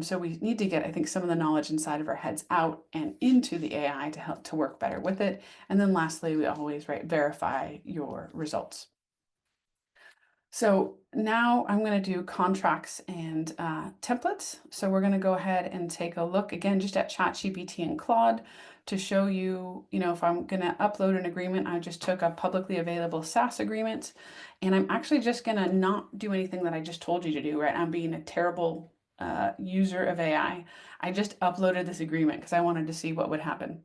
So we need to get, I think, some of the knowledge inside of our heads out and into the AI to help to work better with it. And then lastly, we always verify your results. So now I'm going to do contracts and templates. So we're going to go ahead and take a look again just at ChatGPT and Claude to show you, if I'm going to upload an agreement, I just took a publicly available SaaS agreement, and I'm actually just going to not do anything that I just told you to do, right? I'm being a terrible user of AI. I just uploaded this agreement because I wanted to see what would happen.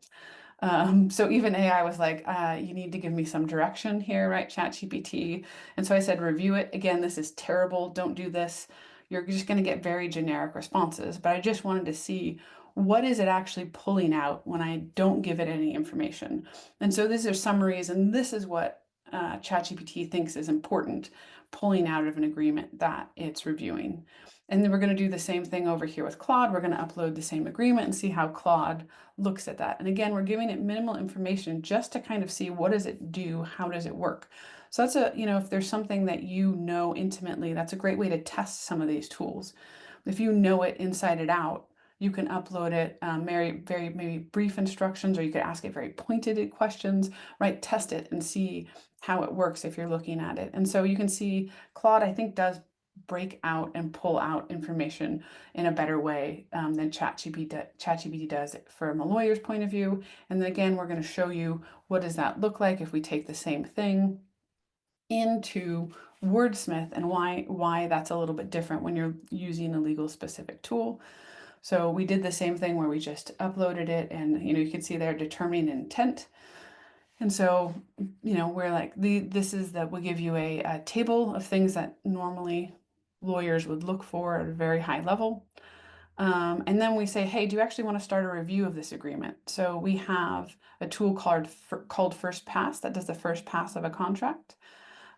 So even AI was like, you need to give me some direction here, right? ChatGPT. And so I said, review it. Again, this is terrible. Don't do this. You're just going to get very generic responses. But I just wanted to see, what is it actually pulling out when I don't give it any information? And so these are summaries, and this is what ChatGPT thinks is important, pulling out of an agreement that it's reviewing. And then we're going to do the same thing over here with Claude. We're going to upload the same agreement and see how Claude looks at that. And again, we're giving it minimal information just to kind of see, what does it do? How does it work? So that's if there's something that you know intimately, that's a great way to test some of these tools. If you know it inside and out, you can upload it, very maybe brief instructions, or you could ask it very pointed questions, right? Test it and see how it works if you're looking at it. And so you can see Claude, I think, does break out and pull out information in a better way than ChatGPT does it from a lawyer's point of view. And then again, we're going to show you, what does that look like if we take the same thing into Wordsmith, and why that's a little bit different when you're using a legal specific tool. So we did the same thing where we just uploaded it, and you can see there determining intent. And so, we're like, we'll give you a table of things that normally lawyers would look for at a very high level. And then we say, hey, do you actually want to start a review of this agreement? So we have a tool called First Pass that does the first pass of a contract.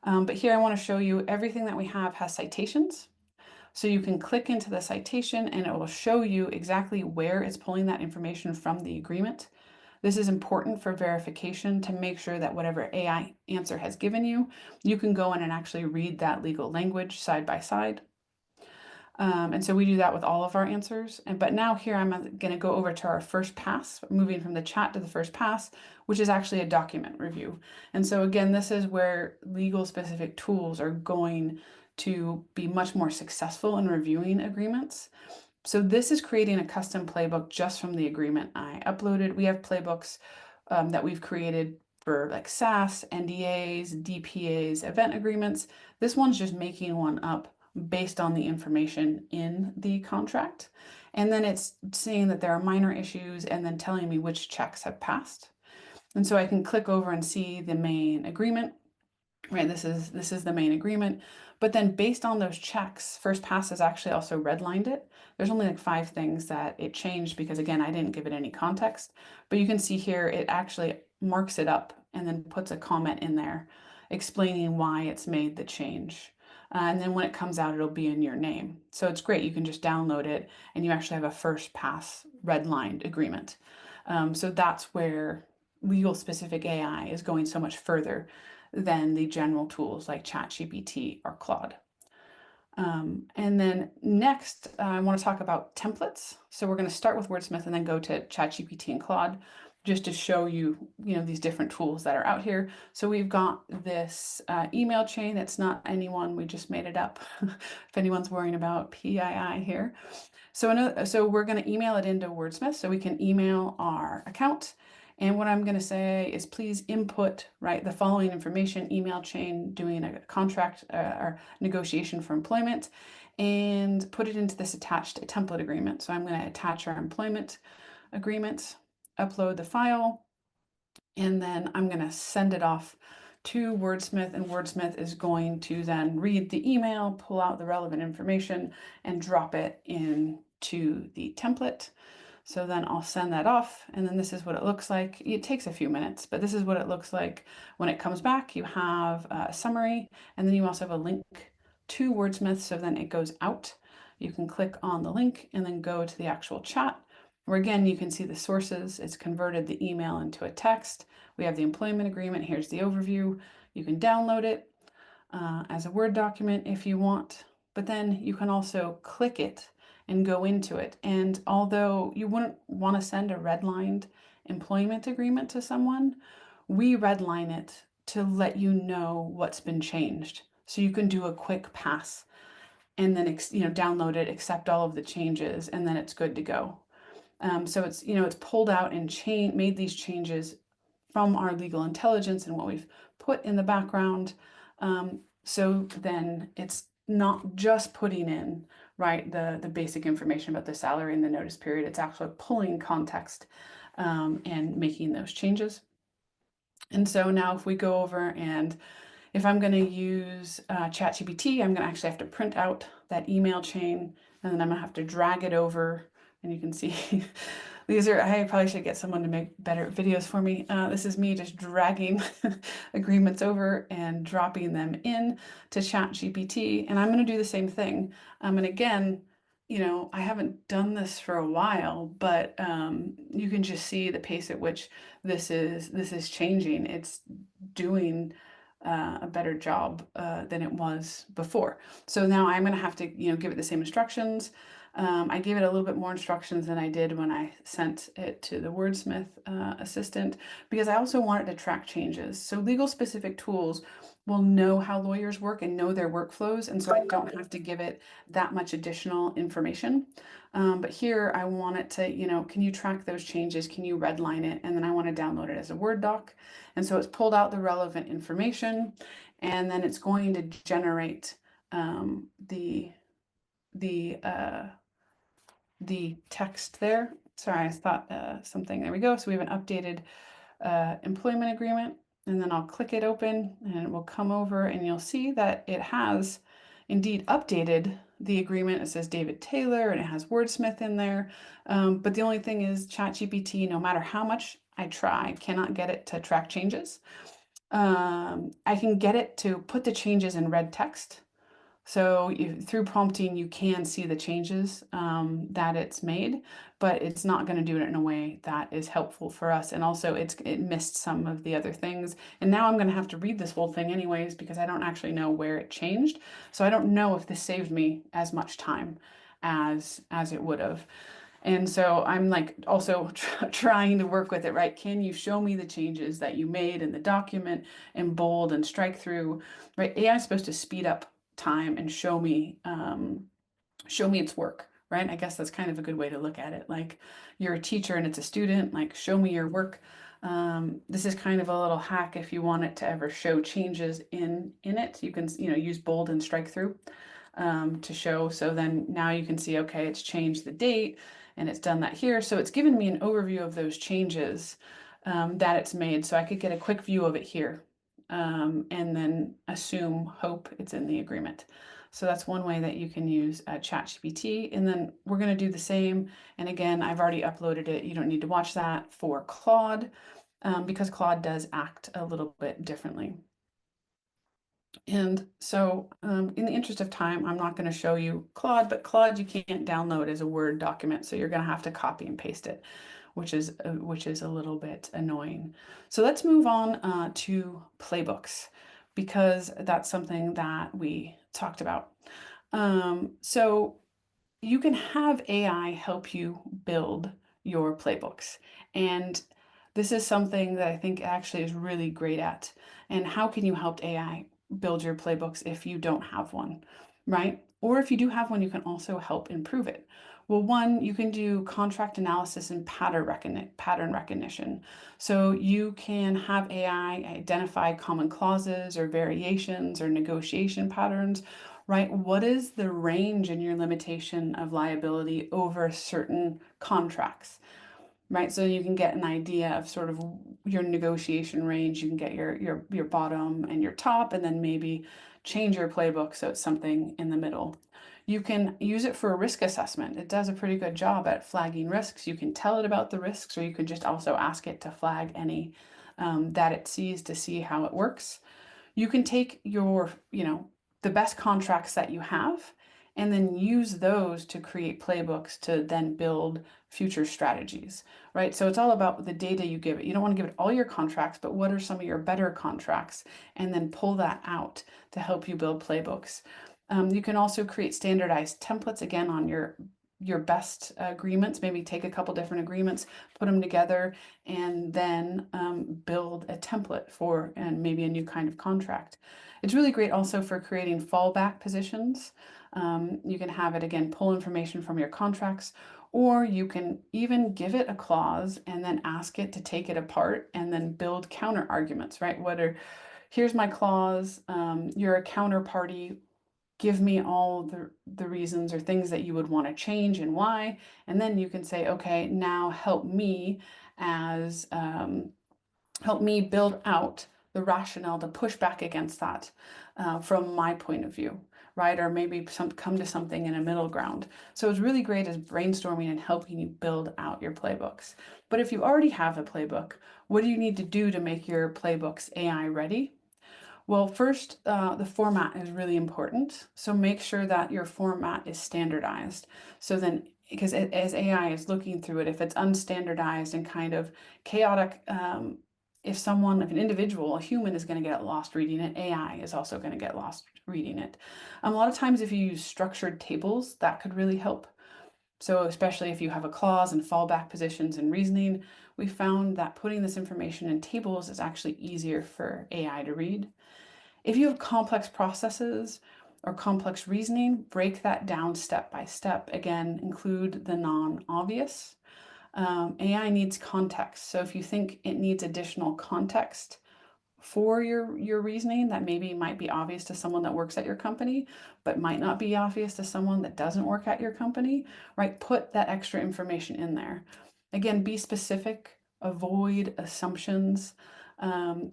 But here I want to show you everything that we have has citations. So you can click into the citation and it will show you exactly where it's pulling that information from the agreement. This is important for verification to make sure that whatever AI answer has given you, you can go in and actually read that legal language side by side. And so we do that with all of our answers. But now here I'm going to go over to our first pass, moving from the chat to the first pass, which is actually a document review. And so again, this is where legal specific tools are going to be much more successful in reviewing agreements. So this is creating a custom playbook just from the agreement I uploaded. We have playbooks that we've created for like SaaS, NDAs, DPAs, event agreements. This one's just making one up based on the information in the contract. And then it's seeing that there are minor issues and then telling me which checks have passed. And so I can click over and see the main agreement. Right, this is the main agreement. But then based on those checks, First Pass has actually also redlined it. There's only like 5 things that it changed because again, I didn't give it any context. But you can see here, it actually marks it up and then puts a comment in there explaining why it's made the change. And then when it comes out, it'll be in your name. So it's great. You can just download it and you actually have a First Pass redlined agreement. So that's where legal specific AI is going so much further than the general tools like ChatGPT or Claude. And then next, I want to talk about templates. So we're going to start with Wordsmith and then go to ChatGPT and Claude just to show you, these different tools that are out here. So we've got this email chain. It's not anyone, we just made it up. If anyone's worrying about PII here. So we're going to email it into Wordsmith so we can email our account. And what I'm going to say is please input, right, the following information, email chain, doing a contract or negotiation for employment, and put it into this attached template agreement. So I'm going to attach our employment agreement, upload the file, and then I'm going to send it off to Wordsmith, and Wordsmith is going to then read the email, pull out the relevant information, and drop it into the template. So then I'll send that off, and then this is what it looks like. It takes a few minutes, but this is what it looks like when it comes back. You have a summary, and then you also have a link to Wordsmith, so then it goes out. You can click on the link and then go to the actual chat, where again, you can see the sources. It's converted the email into a text. We have the employment agreement. Here's the overview. You can download it as a Word document if you want, but then you can also click it and go into it. And although you wouldn't want to send a redlined employment agreement to someone, we redline it to let you know what's been changed. So you can do a quick pass and then download it, accept all of the changes, and then it's good to go. So it's it's pulled out and made these changes from our legal intelligence and what we've put in the background. So then it's not just putting in the basic information about the salary and the notice period. It's actually pulling context and making those changes. And so now if we go over and if I'm going to use ChatGPT, I'm going to actually have to print out that email chain, and then I'm going to have to drag it over. And you can see I probably should get someone to make better videos for me. This is me just dragging agreements over and dropping them in to ChatGPT. And I'm going to do the same thing. And again, I haven't done this for a while, but you can just see the pace at which this is changing. It's doing a better job than it was before. So now I'm going to have to give it the same instructions. I gave it a little bit more instructions than I did when I sent it to the Wordsmith assistant, because I also wanted to track changes. So legal specific tools will know how lawyers work and know their workflows, and so I don't have to give it that much additional information. But here I want it to, can you track those changes? Can you redline it? And then I want to download it as a Word doc. And so it's pulled out the relevant information, and then it's going to generate the text there. Sorry, I thought something. There we go. So we have an updated employment agreement, and then I'll click it open and it will come over, and you'll see that it has Indeed updated the agreement. It says David Taylor and it has Wordsmith in there. But the only thing is ChatGPT, no matter how much I try, cannot get it to track changes. I can get it to put the changes in red text. So through prompting, you can see the changes that it's made, but it's not going to do it in a way that is helpful for us. And also it missed some of the other things. And now I'm going to have to read this whole thing anyways, because I don't actually know where it changed. So I don't know if this saved me as much time as it would have. And so I'm like also trying to work with it, right? Can you show me the changes that you made in the document in bold and strike through, right? AI is supposed to speed up time and show me its work, right? I guess that's kind of a good way to look at it. Like you're a teacher and it's a student, like show me your work. This is kind of a little hack if you want it to ever show changes in it. You can use bold and strike through to show. So then now you can see, okay, it's changed the date and it's done that here. So it's given me an overview of those changes that it's made. So I could get a quick view of it here and then hope it's in the agreement. So that's one way that you can use ChatGPT. And then we're going to do the same. And again, I've already uploaded it. You don't need to watch that for Claude because Claude does act a little bit differently. And so in the interest of time, I'm not going to show you Claude, but Claude you can't download as a Word document. So you're going to have to copy and paste it, which is a little bit annoying. So let's move on to playbooks, because that's something that we talked about. So you can have AI help you build your playbooks. And this is something that I think actually is really great at. And how can you help AI build your playbooks if you don't have one, right? Or if you do have one, you can also help improve it. Well, one, you can do contract analysis and pattern recognition. So you can have AI identify common clauses or variations or negotiation patterns, right? What is the range in your limitation of liability over certain contracts, right? So you can get an idea of sort of your negotiation range. You can get your bottom and your top, and then maybe change your playbook so it's something in the middle. You can use it for a risk assessment. It does a pretty good job at flagging risks. You can tell it about the risks, or you could just also ask it to flag any that it sees to see how it works. You can take your, the best contracts that you have and then use those to create playbooks to then build future strategies, right? So it's all about the data you give it. You don't want to give it all your contracts, but what are some of your better contracts? And then pull that out to help you build playbooks. You can also create standardized templates, again, on your best agreements. Maybe take a couple different agreements, put them together, and then build a template for and maybe a new kind of contract. It's really great also for creating fallback positions. You can have it, again, pull information from your contracts, or you can even give it a clause and then ask it to take it apart and then build counter arguments, right? Here's my clause, you're a counterparty, give me all the reasons or things that you would want to change and why. And then you can say, okay, now help me build out the rationale to push back against that from my point of view, right? Or maybe come to something in a middle ground. So it's really great as brainstorming and helping you build out your playbooks. But if you already have a playbook, what do you need to do to make your playbooks AI ready? Well, first, the format is really important. So make sure that your format is standardized. So then, because as AI is looking through it, if it's unstandardized and kind of chaotic, if an individual, a human is going to get lost reading it, AI is also going to get lost reading it. A lot of times if you use structured tables, that could really help. So especially if you have a clause and fallback positions and reasoning, we found that putting this information in tables is actually easier for AI to read. If you have complex processes or complex reasoning, break that down step by step. Again, include the non-obvious. AI needs context. So if you think it needs additional context for your reasoning that maybe might be obvious to someone that works at your company, but might not be obvious to someone that doesn't work at your company, right? Put that extra information in there. Again, be specific, avoid assumptions.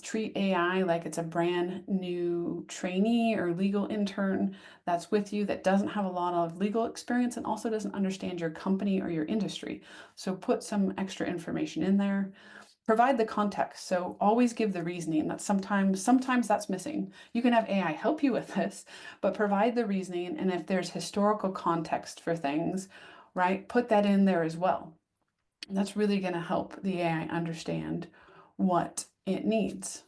Treat AI like it's a brand new trainee or legal intern that's with you that doesn't have a lot of legal experience and also doesn't understand your company or your industry. So put some extra information in there. Provide the context. So always give the reasoning. That sometimes that's missing. You can have AI help you with this, but provide the reasoning. And if there's historical context for things, right, put that in there as well. And that's really going to help the AI understand what it needs.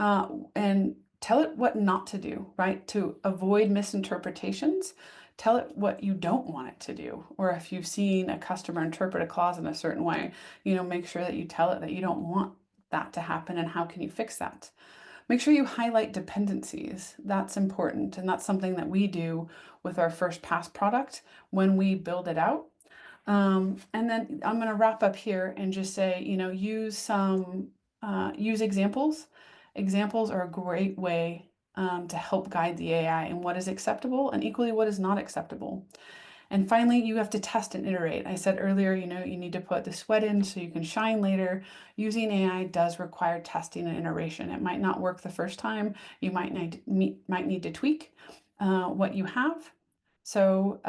And tell it what not to do, right? To avoid misinterpretations, tell it what you don't want it to do. Or if you've seen a customer interpret a clause in a certain way, make sure that you tell it that you don't want that to happen and how can you fix that. Make sure you highlight dependencies. That's important. And that's something that we do with our first pass product when we build it out. And then I'm going to wrap up here and just say, use examples. Examples are a great way to help guide the AI in what is acceptable and equally what is not acceptable. And finally, you have to test and iterate. I said earlier, you need to put the sweat in so you can shine later. Using AI does require testing and iteration. It might not work the first time. You might need to tweak what you have. So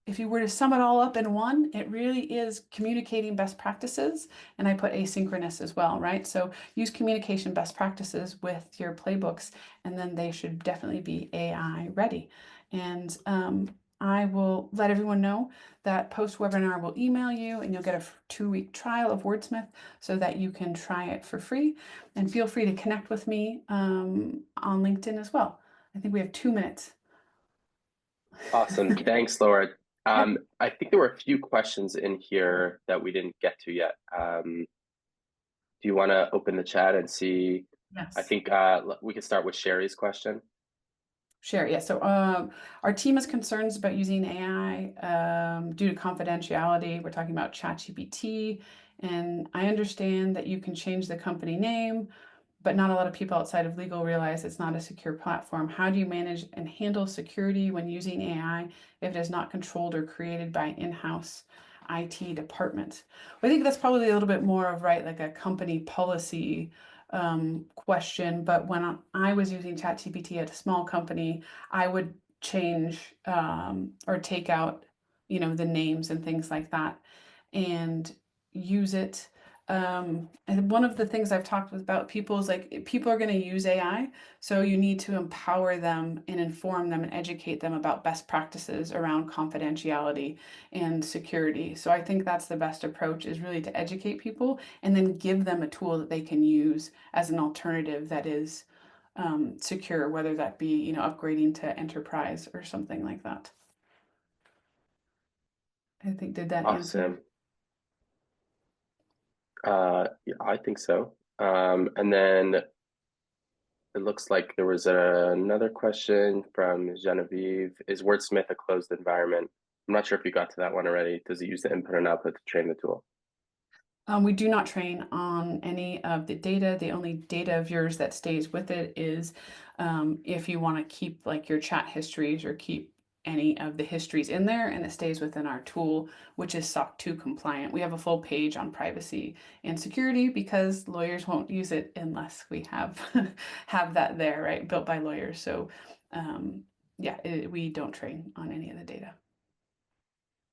if you were to sum it all up in one, it really is communicating best practices. And I put asynchronous as well, right? So use communication best practices with your playbooks, and then they should definitely be AI ready. And I will let everyone know that post-webinar will email you and you'll get a 2-week trial of Wordsmith so that you can try it for free. And feel free to connect with me on LinkedIn as well. I think we have 2 minutes. Awesome. Thanks, Laura. Yep. I think there were a few questions in here that we didn't get to yet. Do you want to open the chat and see? Yes. I think we could start with Sherry's question. Sure. Yeah. So our team has concerns about using AI due to confidentiality. We're talking about ChatGPT, and I understand that you can change the company name, but not a lot of people outside of legal realize it's not a secure platform. How do you manage and handle security when using AI if it is not controlled or created by in-house IT department? Well, I think that's probably a little bit more of like a company policy question. But when I was using ChatGPT at a small company, I would change or take out, the names and things like that and use it. And one of the things I've talked about people is people are going to use AI, so you need to empower them and inform them and educate them about best practices around confidentiality and security. So I think that's the best approach, is really to educate people and then give them a tool that they can use as an alternative that is secure, whether that be, upgrading to enterprise or something like that. I think, did that answer? Awesome. Yeah, I think so. And then it looks like there was another question from Genevieve. Is Wordsmith a closed environment? I'm not sure if you got to that one already. Does it use the input and output to train the tool? We do not train on any of the data. The only data of yours that stays with it is if you want to keep your chat histories or keep any of the histories in there, and it stays within our tool, which is SOC 2 compliant. We have a full page on privacy and security because lawyers won't use it unless we have have that there, right? Built by lawyers. So yeah, we don't train on any of the data.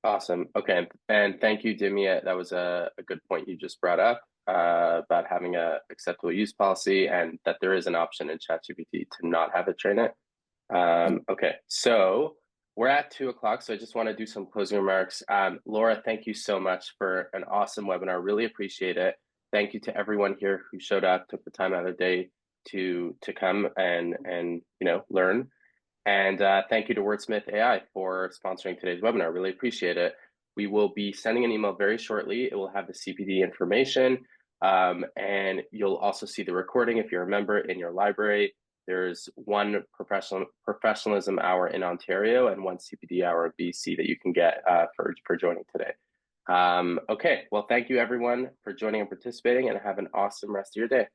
Awesome. Okay. And thank you, Dimia. That was a good point you just brought up about having a acceptable use policy and that there is an option in ChatGPT to not have it train it. Okay. So we're at 2 o'clock. So I just want to do some closing remarks. Laura, thank you so much for an awesome webinar. Really appreciate it. Thank you to everyone here who showed up, took the time out of the day to come and learn. And thank you to Wordsmith AI for sponsoring today's webinar. Really appreciate it. We will be sending an email very shortly. It will have the CPD information, and you'll also see the recording if you're a member in your library. There's one professionalism hour in Ontario and one CPD hour in BC that you can get for joining today. Okay, well, thank you everyone for joining and participating, and have an awesome rest of your day.